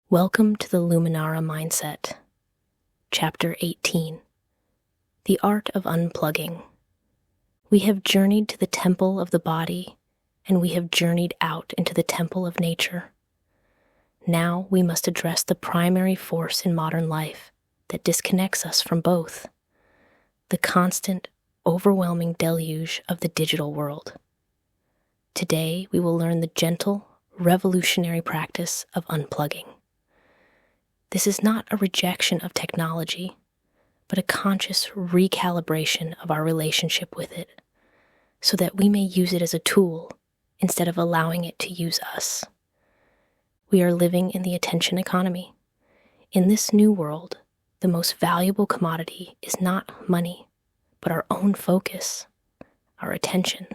Welcome to the Luminara Mindset, Chapter 18, The Art of Unplugging. We have journeyed to the temple of the body, and we have journeyed out into the temple of nature. Now we must address the primary force in modern life that disconnects us from both, the constant, overwhelming deluge of the digital world. Today we will learn the gentle, revolutionary practice of unplugging. This is not a rejection of technology, but a conscious recalibration of our relationship with it, so that we may use it as a tool instead of allowing it to use us. We are living in the attention economy. In this new world, the most valuable commodity is not money, but our own focus, our attention.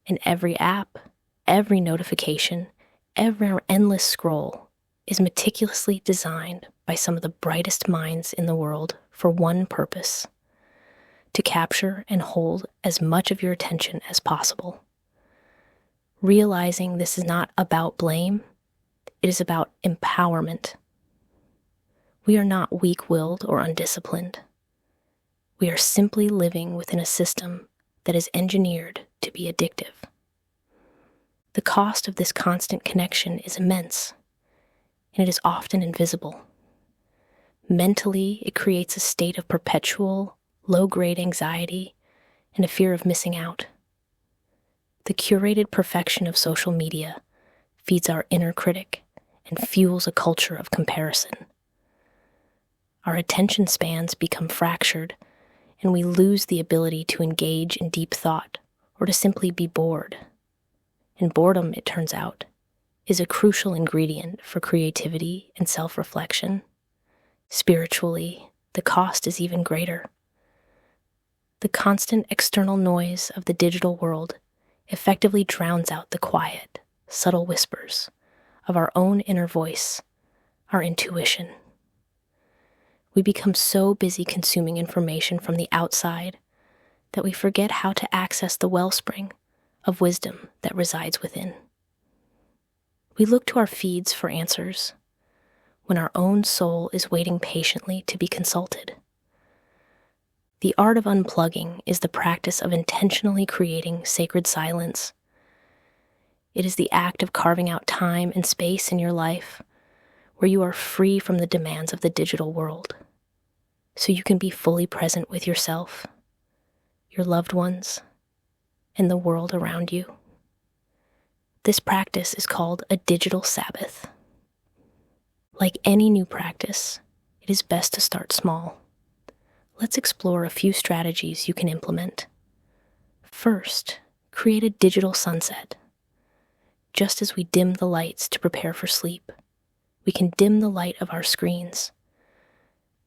And every app, every notification, every endless scroll is meticulously designed by some of the brightest minds in the world for one purpose: to capture and hold as much of your attention as possible. Realizing this is not about blame, it is about empowerment. We are not weak-willed or undisciplined. We are simply living within a system that is engineered to be addictive. The cost of this constant connection is immense, and it is often invisible. Mentally, it creates a state of perpetual, low-grade anxiety and a fear of missing out. The curated perfection of social media feeds our inner critic and fuels a culture of comparison. Our attention spans become fractured, and we lose the ability to engage in deep thought or to simply be bored. And boredom, it turns out, is a crucial ingredient for creativity and self-reflection. Spiritually, the cost is even greater. The constant external noise of the digital world effectively drowns out the quiet, subtle whispers of our own inner voice, our intuition. We become so busy consuming information from the outside that we forget how to access the wellspring of wisdom that resides within. We look to our feeds for answers when our own soul is waiting patiently to be consulted. The art of unplugging is the practice of intentionally creating sacred silence. It is the act of carving out time and space in your life where you are free from the demands of the digital world, so you can be fully present with yourself, your loved ones, and the world around you. This practice is called a digital Sabbath. Like any new practice, it is best to start small. Let's explore a few strategies you can implement. First, create a digital sunset. Just as we dim the lights to prepare for sleep, we can dim the light of our screens.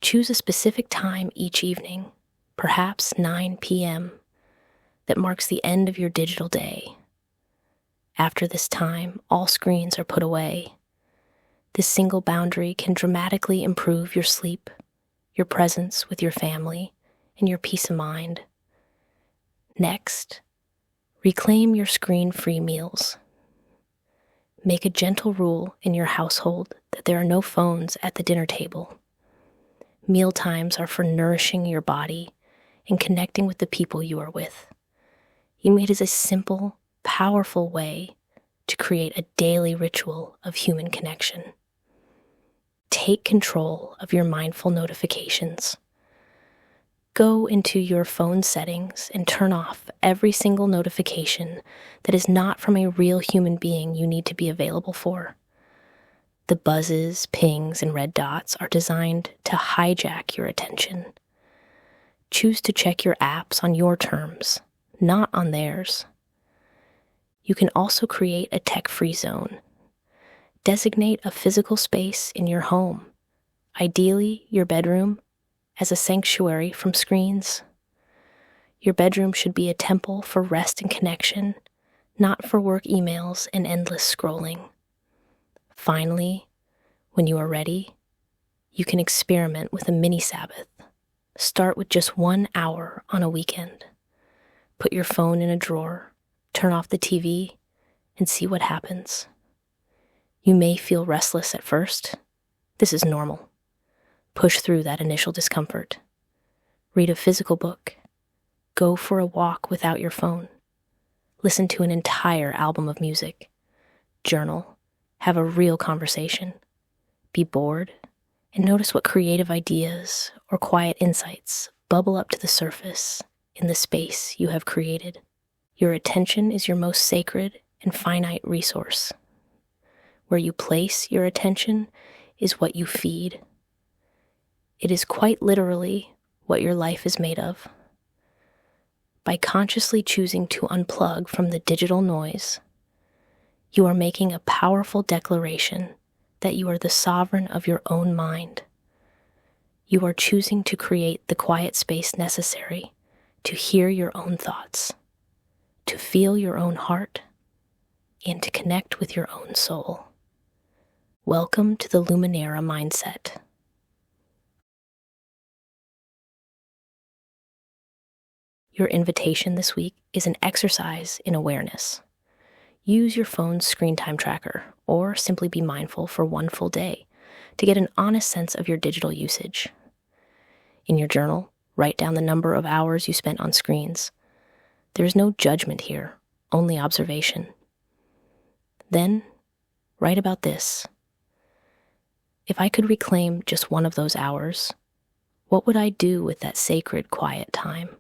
Choose a specific time each evening, perhaps 9 p.m., that marks the end of your digital day. After this time, all screens are put away. This single boundary can dramatically improve your sleep, your presence with your family, and your peace of mind. Next, reclaim your screen-free meals. Make a gentle rule in your household that there are no phones at the dinner table. Meal times are for nourishing your body and connecting with the people you are with. It is a simple, powerful way to create a daily ritual of human connection. Take control of your mindful notifications. Go into your phone settings and turn off every single notification that is not from a real human being you need to be available for. The buzzes, pings, and red dots are designed to hijack your attention. Choose to check your apps on your terms, not on theirs. You can also create a tech-free zone. Designate a physical space in your home, ideally your bedroom, as a sanctuary from screens. Your bedroom should be a temple for rest and connection, not for work emails and endless scrolling. Finally, when you are ready, you can experiment with a mini Sabbath. Start with just 1 hour on a weekend. Put your phone in a drawer, turn off the TV, and see what happens. You may feel restless at first. This is normal. Push through that initial discomfort. Read a physical book. Go for a walk without your phone. Listen to an entire album of music. Journal. Have a real conversation. Be bored, and notice what creative ideas or quiet insights bubble up to the surface in the space you have created. Your attention is your most sacred and finite resource. Where you place your attention is what you feed. It is quite literally what your life is made of. By consciously choosing to unplug from the digital noise, you are making a powerful declaration that you are the sovereign of your own mind. You are choosing to create the quiet space necessary to hear your own thoughts, to feel your own heart, and to connect with your own soul. Welcome to the Luminara mindset. Your invitation this week is an exercise in awareness. Use your phone's screen time tracker, or simply be mindful for one full day to get an honest sense of your digital usage. In your journal, write down the number of hours you spent on screens. There is no judgment here, only observation. Then, write about this. If I could reclaim just one of those hours, what would I do with that sacred, quiet time?